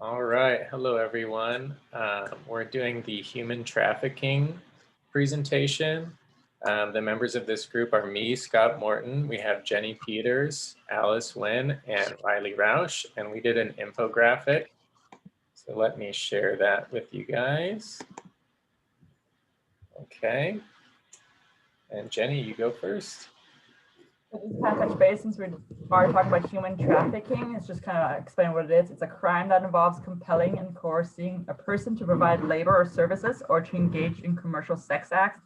All right. Hello, everyone. We're doing the human trafficking presentation. The members of this group are me, Scott Morton. We have Jenny Peters, Alice Wynn, and Riley Rausch, and we did an infographic. So let me share that with you guys. Okay. And Jenny, you go first. Just kind of touch base since we are talking about human trafficking. It's just kind of explain what it is. It's a crime that involves compelling and coercing a person to provide labor or services or to engage in commercial sex acts.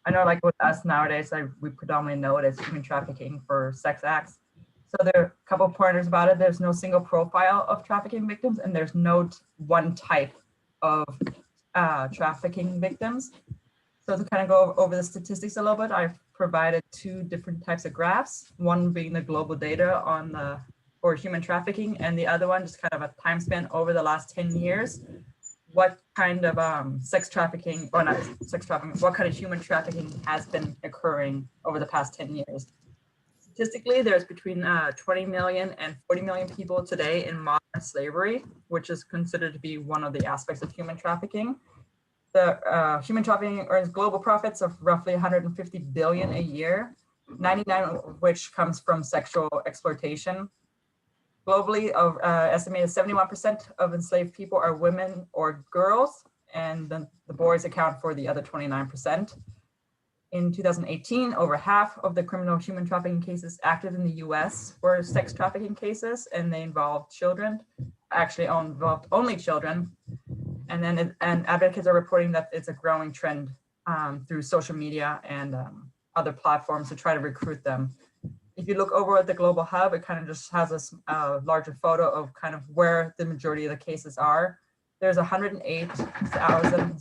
I know, like with us nowadays, we predominantly know it as human trafficking for sex acts. So there are a couple of pointers about it. There's no single profile of trafficking victims, and there's no one type of trafficking victims. So to kind of go over the statistics a little bit, I've provided two different types of graphs, one being the global data for human trafficking, and the other one just kind of a time span over the last 10 years. What kind of sex trafficking, or not sex trafficking, what kind of human trafficking has been occurring over the past 10 years? Statistically, there's between 20 million and 40 million people today in modern slavery, which is considered to be one of the aspects of human trafficking. The human trafficking earns global profits of roughly 150 billion a year, 99 of which comes from sexual exploitation. Globally, estimated 71% of enslaved people are women or girls, and the boys account for the other 29%. In 2018, over half of the criminal human trafficking cases active in the US were sex trafficking cases, and they involved children, actually involved only children. And advocates are reporting that it's a growing trend through social media and other platforms to try to recruit them. If you look over at the Global Hub, it kind of just has a larger photo of kind of where the majority of the cases are. There's 108,000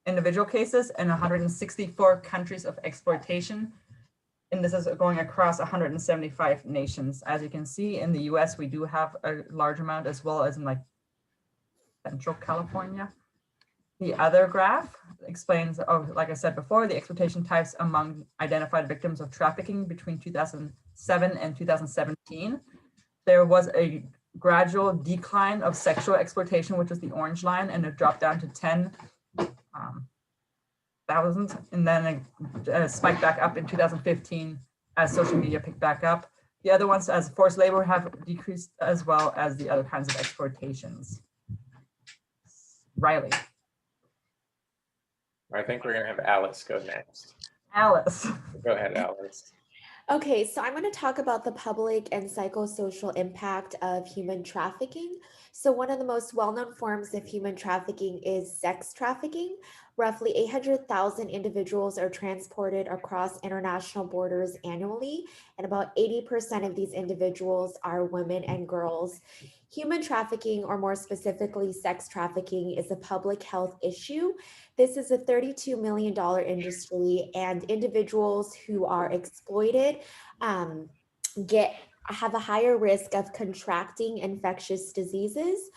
individual cases and 164 countries of exploitation. And this is going across 175 nations. As you can see, in the US, we do have a large amount, as well as in like Central California. The other graph explains, like I said before, the exploitation types among identified victims of trafficking between 2007 and 2017. There was a gradual decline of sexual exploitation, which was the orange line, and it dropped down to 10,000, and then it spiked back up in 2015 as social media picked back up. The other ones, as forced labor, have decreased, as well as the other kinds of exploitations. Riley. I think we're going to have Alice go next. Alice. Go ahead, Alice. Okay, so I'm going to talk about the public and psychosocial impact of human trafficking. So one of the most well-known forms of human trafficking is sex trafficking. Roughly 800,000 individuals are transported across international borders annually, and about 80% of these individuals are women and girls. Human trafficking, or more specifically, sex trafficking, is a public health issue. This is a $32 million industry, and individuals who are exploited have a higher risk of contracting infectious diseases.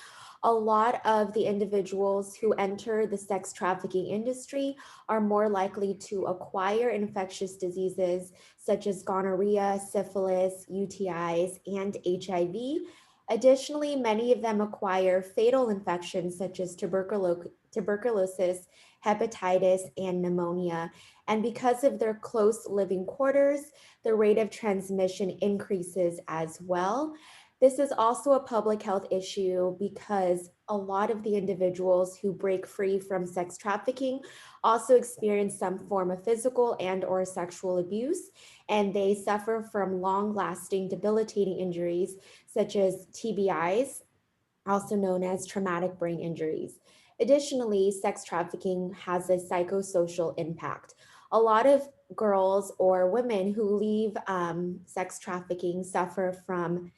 A lot of the individuals who enter the sex trafficking industry are more likely to acquire infectious diseases such as gonorrhea, syphilis, UTIs, and HIV. Additionally, many of them acquire fatal infections such as tuberculosis, hepatitis, and pneumonia. And because of their close living quarters, the rate of transmission increases as well. This is also a public health issue because a lot of the individuals who break free from sex trafficking also experience some form of physical and/or sexual abuse, and they suffer from long-lasting debilitating injuries such as TBIs, also known as traumatic brain injuries. Additionally, sex trafficking has a psychosocial impact. A lot of girls or women who leave sex trafficking suffer from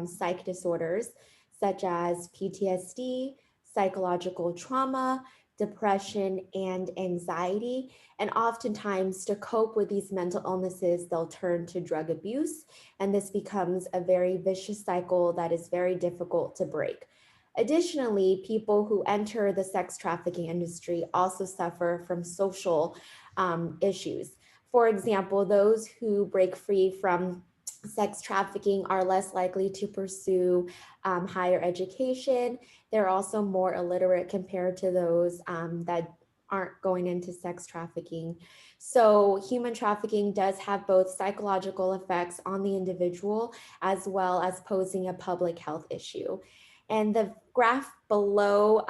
psych disorders such as PTSD, psychological trauma, depression, and anxiety. And oftentimes, to cope with these mental illnesses, they'll turn to drug abuse. And this becomes a very vicious cycle that is very difficult to break. Additionally, people who enter the sex trafficking industry also suffer from social issues. For example, those who break free from sex trafficking are less likely to pursue higher education. They're also more illiterate compared to those that aren't going into sex trafficking. So human trafficking does have both psychological effects on the individual as well as posing a public health issue. And the graph below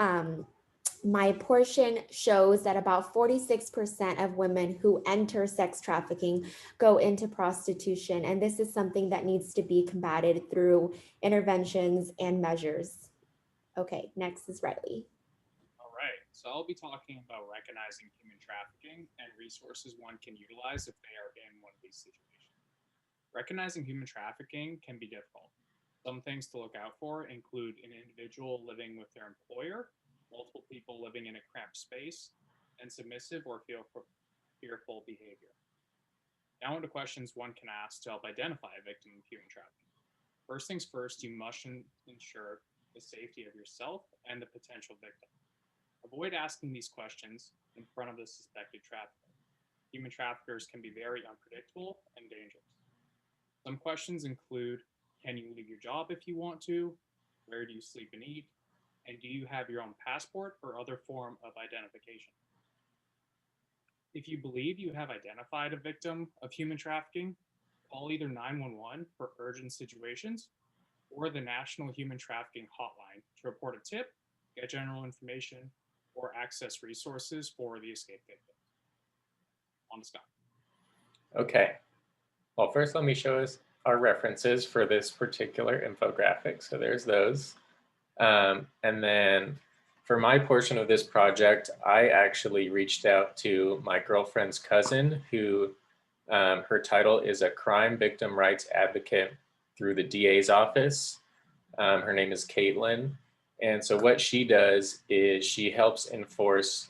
my portion shows that about 46% of women who enter sex trafficking go into prostitution. And this is something that needs to be combated through interventions and measures. Okay, next is Riley. All right, so I'll be talking about recognizing human trafficking and resources one can utilize if they are in one of these situations. Recognizing human trafficking can be difficult. Some things to look out for include an individual living with their employer, multiple people living in a cramped space, and submissive or fearful behavior. Now, into questions one can ask to help identify a victim of human trafficking. First things first, you must ensure the safety of yourself and the potential victim. Avoid asking these questions in front of the suspected trafficker. Human traffickers can be very unpredictable and dangerous. Some questions include, can you leave your job if you want to? Where do you sleep and eat? And do you have your own passport or other form of identification? If you believe you have identified a victim of human trafficking, call either 911 for urgent situations or the National Human Trafficking Hotline to report a tip, get general information, or access resources for the escaped victim. On to Scott. Okay. Well, first let me show us our references for this particular infographic. So there's those. And then for my portion of this project, I actually reached out to my girlfriend's cousin who her title is a crime victim rights advocate through the DA's office. Her name is Caitlin. And so what she does is she helps enforce,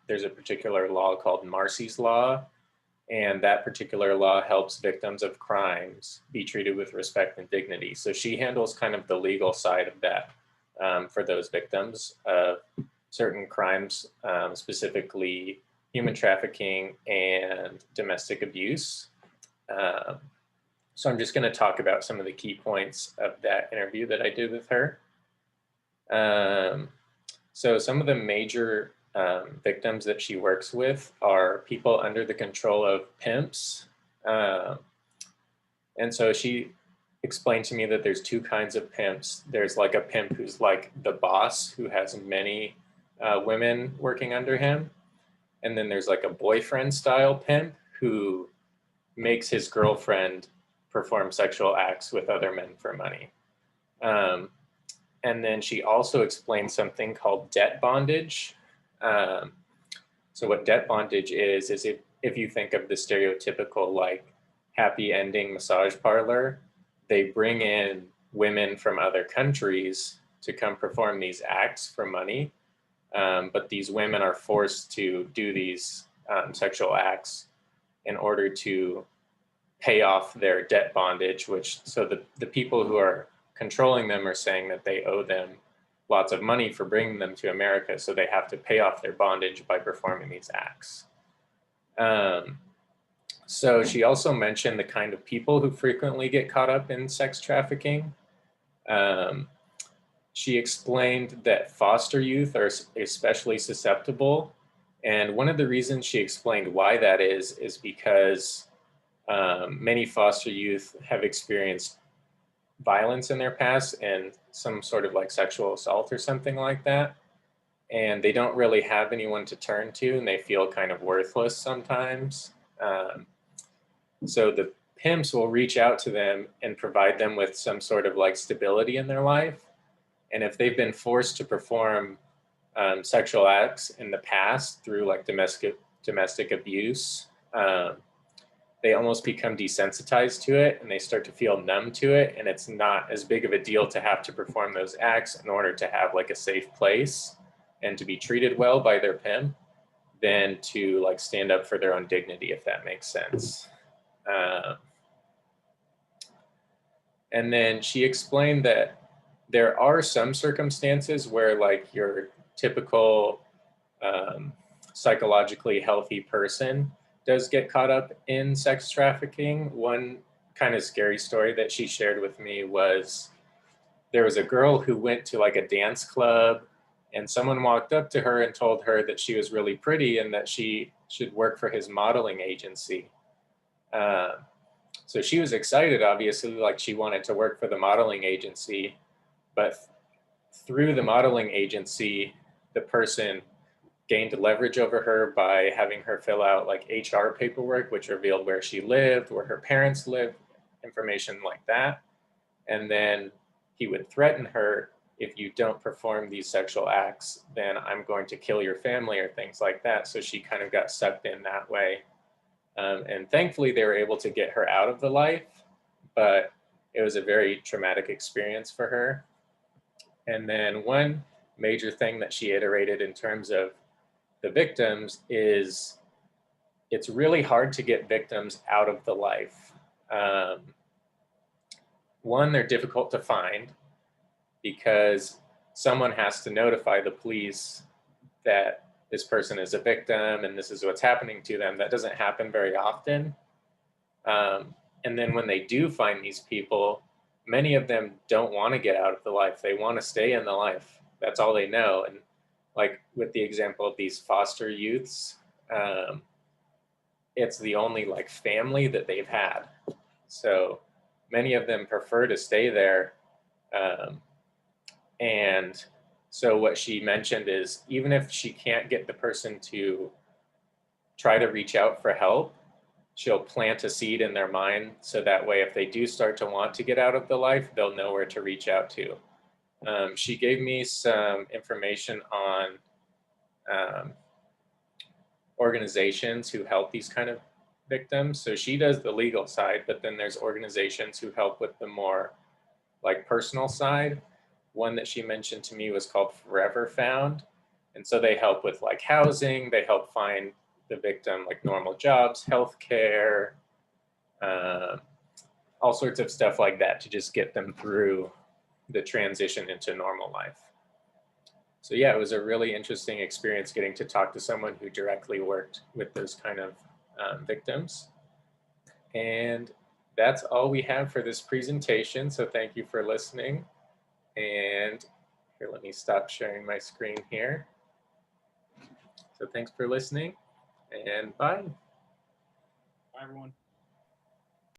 there's a particular law called Marsy's Law, and that particular law helps victims of crimes be treated with respect and dignity. So she handles kind of the legal side of that for those victims of certain crimes, specifically human trafficking and domestic abuse. So I'm just going to talk about some of the key points of that interview that I did with her. So some of the major victims that she works with are people under the control of pimps. And so she explained to me that there's two kinds of pimps. There's like a pimp who's like the boss who has many women working under him. And then there's like a boyfriend style pimp who makes his girlfriend perform sexual acts with other men for money. And then she also explained something called debt bondage. So what debt bondage is if you think of the stereotypical like happy ending massage parlor, they bring in women from other countries to come perform these acts for money. But these women are forced to do these sexual acts in order to pay off their debt bondage, so the people who are controlling them are saying that they owe them lots of money for bringing them to America, so they have to pay off their bondage by performing these acts. So she also mentioned the kind of people who frequently get caught up in sex trafficking. She explained that foster youth are especially susceptible. And one of the reasons she explained why that is because many foster youth have experienced violence in their past and some sort of like sexual assault or something like that. And they don't really have anyone to turn to, and they feel kind of worthless sometimes. So the pimps will reach out to them and provide them with some sort of like stability in their life. And if they've been forced to perform sexual acts in the past through like domestic abuse, they almost become desensitized to it and they start to feel numb to it. And it's not as big of a deal to have to perform those acts in order to have like a safe place and to be treated well by their pimp than to like stand up for their own dignity, if that makes sense. And then she explained that there are some circumstances where like your typical psychologically healthy person does get caught up in sex trafficking. One kind of scary story that she shared with me was there was a girl who went to like a dance club, and someone walked up to her and told her that she was really pretty and that she should work for his modeling agency. Uh, so she was excited, obviously, like she wanted to work for the modeling agency, but through the modeling agency, the person gained leverage over her by having her fill out like HR paperwork, which revealed where she lived, where her parents lived, information like that. And then he would threaten her, if you don't perform these sexual acts, then I'm going to kill your family or things like that. So she kind of got sucked in that way. And thankfully, they were able to get her out of the life, but it was a very traumatic experience for her. And then one major thing that she iterated in terms of the victims is it's really hard to get victims out of the life. One, they're difficult to find because someone has to notify the police that this person is a victim and this is what's happening to them. That doesn't happen very often. And then when they do find these people, many of them don't want to get out of the life. They want to stay in the life. That's all they know. And like with the example of these foster youths, it's the only like family that they've had. So many of them prefer to stay there. And so what she mentioned is even if she can't get the person to try to reach out for help, she'll plant a seed in their mind so that way if they do start to want to get out of the life, they'll know where to reach out to. She gave me some information on organizations who help these kind of victims. So she does the legal side, but then there's organizations who help with the more like personal side. One that she mentioned to me was called Forever Found. And so they help with like housing, they help find the victim like normal jobs, healthcare, all sorts of stuff like that to just get them through the transition into normal life. So yeah, it was a really interesting experience getting to talk to someone who directly worked with those kind of victims. And that's all we have for this presentation. So thank you for listening. And here, let me stop sharing my screen here. So thanks for listening and bye. Bye, everyone.